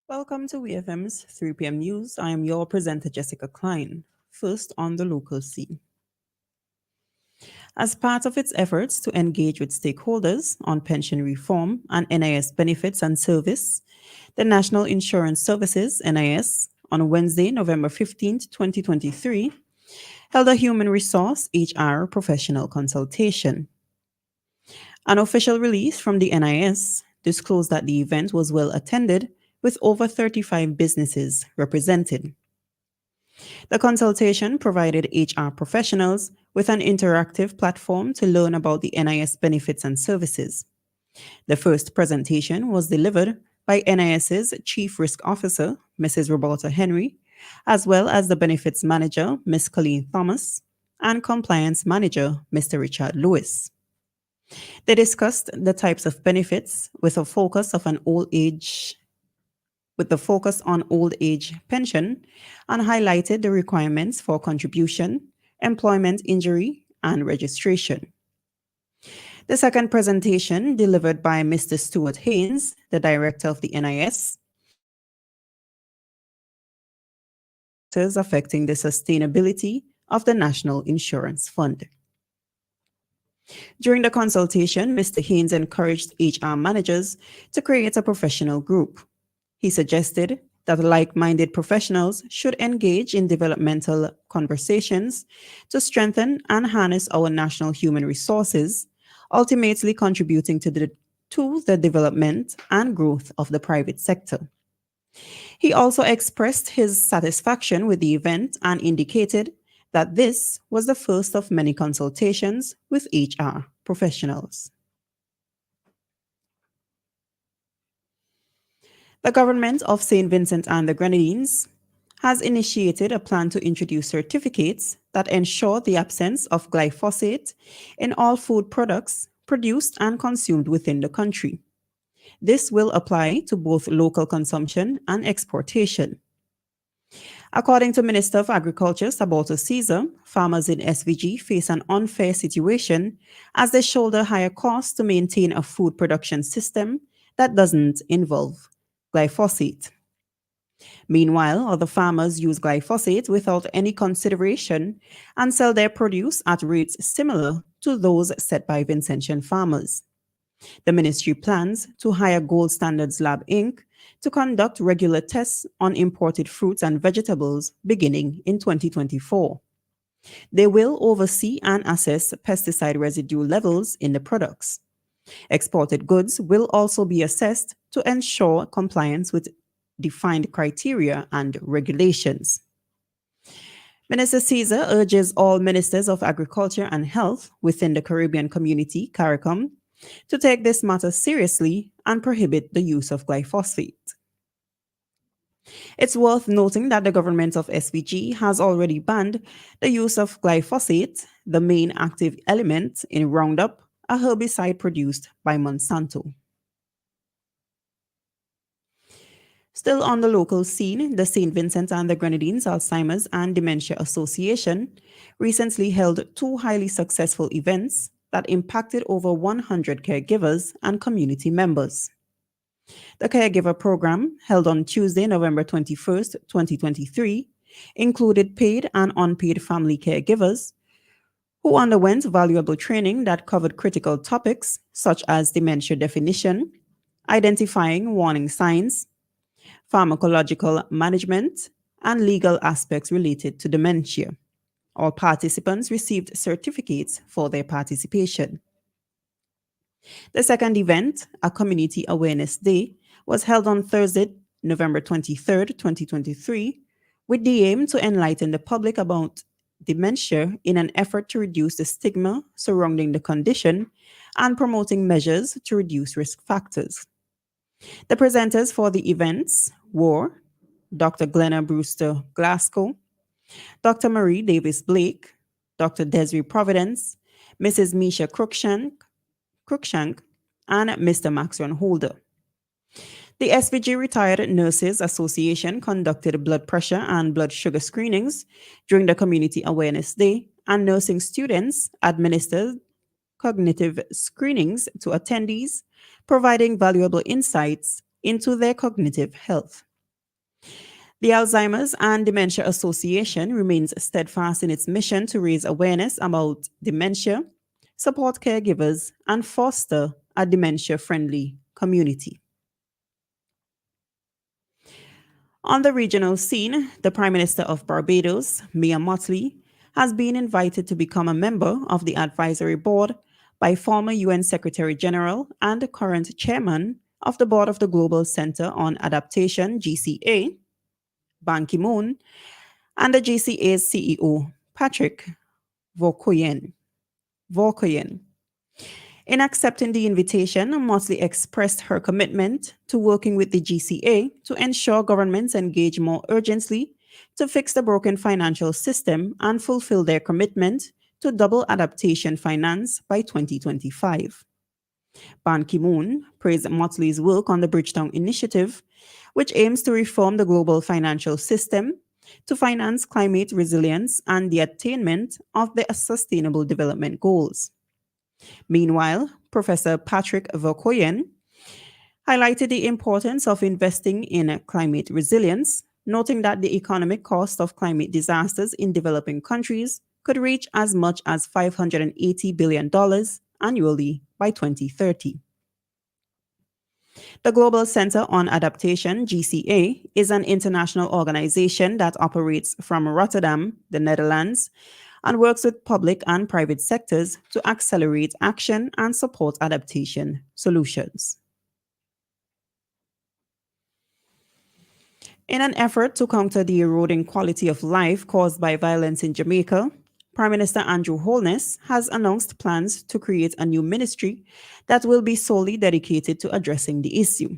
Welcome to WEFM'S 3pm News. I am your presenter, Jessica Klein. First on the local scene. As part of its efforts to engage with stakeholders on pension reform and NIS benefits and service, the National Insurance Services, NIS, on Wednesday, November 15th, 2023, held a human resource HR professional consultation. An official release from the NIS disclosed that the event was well attended with over 35 businesses represented. The consultation provided HR professionals with an interactive platform to learn about the NIS benefits and services. The first presentation was delivered by NIS's Chief Risk Officer, Mrs. Roberta Henry, as well as the Benefits Manager, Ms. Colleen Thomas, and Compliance Manager, Mr. Richard Lewis. They discussed the types of benefits with a focus on old age pension and highlighted the requirements for contribution, employment injury, and registration. The second presentation, delivered by Mr. Stuart Haynes, the director of the NIS, affecting the sustainability of the National Insurance Fund. During the consultation, Mr. Haynes encouraged HR managers to create a professional group. He suggested that like-minded professionals should engage in developmental conversations to strengthen and harness our national human resources, ultimately contributing to the development and growth of the private sector. He also expressed his satisfaction with the event and indicated that this was the first of many consultations with HR professionals. The government of St. Vincent and the Grenadines has initiated a plan to introduce certificates that ensure the absence of glyphosate in all food products produced and consumed within the country. This will apply to both local consumption and exportation. According to Minister of Agriculture Sabato Caesar, farmers in SVG face an unfair situation as they shoulder higher costs to maintain a food production system that doesn't involve glyphosate. Meanwhile, other farmers use glyphosate without any consideration and sell their produce at rates similar to those set by Vincentian farmers. The ministry plans to hire Gold Standards Lab Inc. to conduct regular tests on imported fruits and vegetables beginning in 2024. They will oversee and assess pesticide residue levels in the products. Exported goods will also be assessed to ensure compliance with defined criteria and regulations. Minister Caesar urges all ministers of agriculture and health within the Caribbean community, CARICOM, to take this matter seriously and prohibit the use of glyphosate. It's worth noting that the government of SVG has already banned the use of glyphosate, the main active element in Roundup, a herbicide produced by Monsanto. Still on the local scene, the St. Vincent and the Grenadines Alzheimer's and Dementia Association recently held two highly successful events that impacted over 100 caregivers and community members. The caregiver program, held on Tuesday, November 21st, 2023, included paid and unpaid family caregivers who underwent valuable training that covered critical topics such as dementia definition, identifying warning signs, pharmacological management, and legal aspects related to dementia. All participants received certificates for their participation. The second event, a Community Awareness Day, was held on Thursday, November 23rd, 2023, with the aim to enlighten the public about dementia in an effort to reduce the stigma surrounding the condition and promoting measures to reduce risk factors. The presenters for the events were Dr. Glenna Brewster Glasgow, Dr. Marie Davis Blake, Dr. Desiree Providence, Mrs. Misha Cruikshank, and Mr. Maxwell Holder. The SVG Retired Nurses Association conducted blood pressure and blood sugar screenings during the Community Awareness Day, and nursing students administered cognitive screenings to attendees, providing valuable insights into their cognitive health. The Alzheimer's and Dementia Association remains steadfast in its mission to raise awareness about dementia, support caregivers, and foster a dementia friendly community. On the regional scene, the Prime Minister of Barbados, Mia Mottley, has been invited to become a member of the advisory board by former UN Secretary General and current chairman of the board of the Global Center on Adaptation, GCA, Ban Ki moon, and the GCA's CEO, Patrick Vorkoyen. Vorkoyen. In accepting the invitation, Motley expressed her commitment to working with the GCA to ensure governments engage more urgently to fix the broken financial system and fulfill their commitment to double adaptation finance by 2025. Ban Ki moon praised Motley's work on the Bridgetown Initiative, which aims to reform the global financial system to finance climate resilience and the attainment of the Sustainable Development Goals. Meanwhile, Professor Patrick Verkoyen highlighted the importance of investing in climate resilience, noting that the economic cost of climate disasters in developing countries could reach as much as $580 billion annually by 2030. The Global Center on Adaptation, GCA, is an international organization that operates from Rotterdam, the Netherlands, and works with public and private sectors to accelerate action and support adaptation solutions. In an effort to counter the eroding quality of life caused by violence in Jamaica, Prime Minister Andrew Holness has announced plans to create a new ministry that will be solely dedicated to addressing the issue.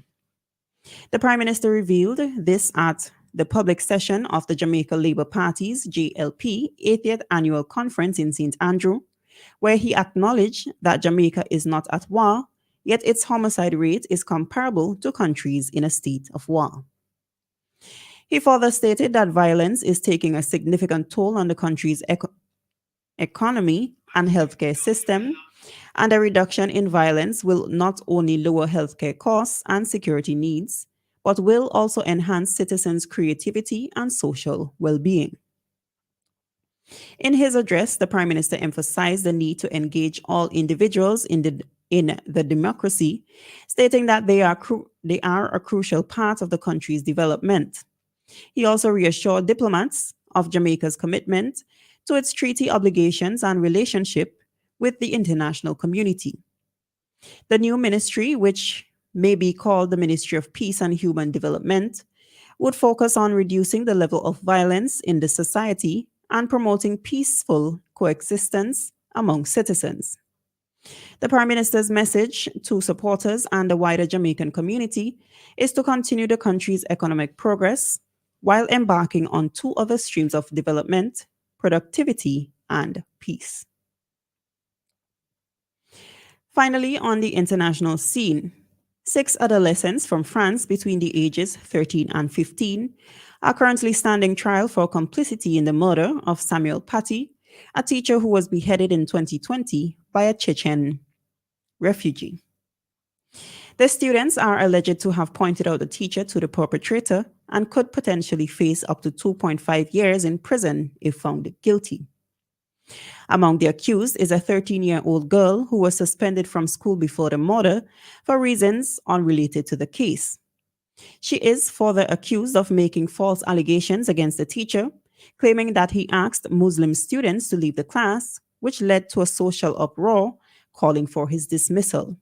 The Prime Minister revealed this at the public session of the Jamaica Labour Party's JLP 80th Annual Conference in St. Andrew, where he acknowledged that Jamaica is not at war, yet its homicide rate is comparable to countries in a state of war. He further stated that violence is taking a significant toll on the country's economy and healthcare system, and a reduction in violence will not only lower healthcare costs and security needs, but will also enhance citizens' creativity and social well being. In his address, the Prime Minister emphasized the need to engage all individuals in the democracy, stating that they are a crucial part of the country's development. He also reassured diplomats of Jamaica's commitment to its treaty obligations and relationship with the international community. The new ministry, which may be called the Ministry of Peace and Human Development, would focus on reducing the level of violence in the society and promoting peaceful coexistence among citizens. The Prime Minister's message to supporters and the wider Jamaican community is to continue the country's economic progress while embarking on two other streams of development: productivity and peace. Finally, on the international scene, 6 adolescents from France between the ages 13 and 15 are currently standing trial for complicity in the murder of Samuel Paty, a teacher who was beheaded in 2020 by a Chechen refugee. The students are alleged to have pointed out the teacher to the perpetrator and could potentially face up to 2.5 years in prison if found guilty. Among the accused is a 13-year-old girl who was suspended from school before the murder for reasons unrelated to the case. She is further accused of making false allegations against the teacher, claiming that he asked Muslim students to leave the class, which led to a social uproar calling for his dismissal.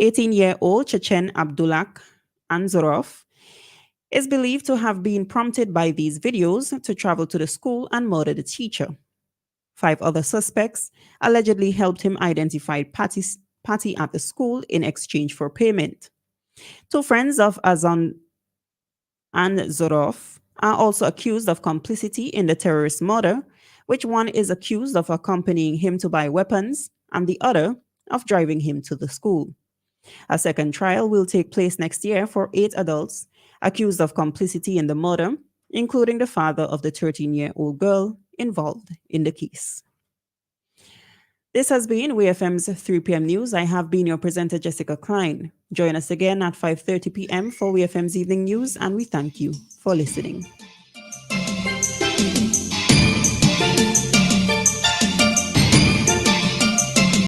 18-year-old Chechen Abdullah Anzorov is believed to have been prompted by these videos to travel to the school and murder the teacher. 5 other suspects allegedly helped him identify Paty at the school in exchange for payment. 2 friends of Azan Anzorov are also accused of complicity in the terrorist murder, which one is accused of accompanying him to buy weapons and the other of driving him to the school. A second trial will take place next year for 8 adults accused of complicity in the murder, including the father of the 13-year-old girl involved in the case. This has been WeFM's 3 p.m. news. I have been your presenter, Jessica Klein. Join us again at 5:30 p.m. for WeFM's evening news, and we thank you for listening.